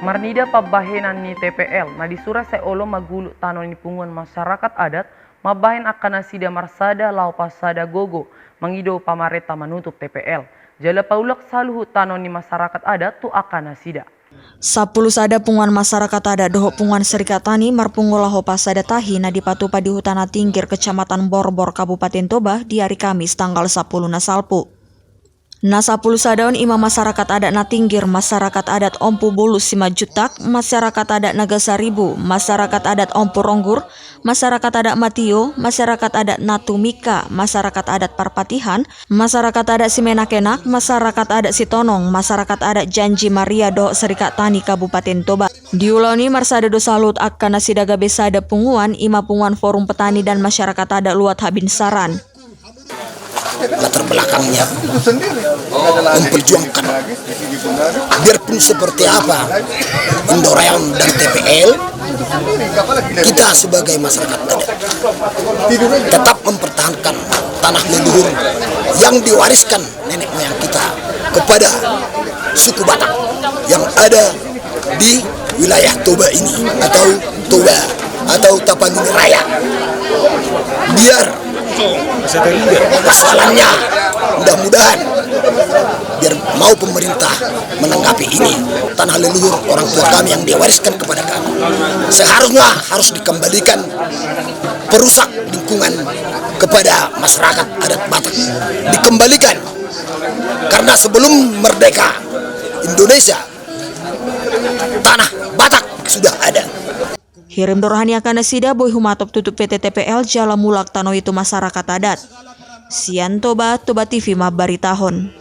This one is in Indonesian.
Marnida pabahenan ni TPL, na disura sa olo magulot tanon ni punguan masyarakat adat, mabahin akan nasida marsada lau pasada gogo, mangido pamareta manutup TPL. Jala paulak saluhut tanon ni masyarakat adat tu akan nasida. 10 sada punguan masyarakat adat doho punguan Serikat Tani marpunggolaho pasada tahi na dipatupa di Hutana Tinggir Kecamatan Borbor Kabupaten Toba di hari Kamis tanggal 10 na salpu. Na 10 sadaon ima masyarakat adat na Tinggir, masyarakat adat Ompu Bulus Sima Jutak, masyarakat adat Naga Saribu, masyarakat adat Ompu Ronggur, masyarakat adat Matio, masyarakat adat Natumika, masyarakat adat Parpatihan, masyarakat adat Simenakenak, masyarakat adat Sitonong, masyarakat adat Janji Maria do Serikat Tani Kabupaten Toba. Diuloni marsada do salut akan nasidaga besada punguan ima punguan Forum Petani dan Masyarakat Adat Luat Habin Saran. Latar belakangnya memperjuangkan biarpun seperti apa Indorayan dan TPL, kita sebagai masyarakat adat tetap mempertahankan tanah leluhur yang diwariskan nenek moyang kita kepada suku Batak yang ada di wilayah Toba ini atau Toba atau Tapanuli Raya. Biar persoalannya mudah-mudahan biar mau pemerintah menanggapi ini, tanah leluhur orang tua kami yang diwariskan kepada kami seharusnya harus dikembalikan, perusak lingkungan kepada masyarakat adat Batak dikembalikan, karena sebelum merdeka Indonesia tanah Batak sudah ada. Hirim Dorhani akan nasida boy humatop tutup PT TPL jala mulak tano itu masyarakat adat. Sian Toba TV Mabari Tahun.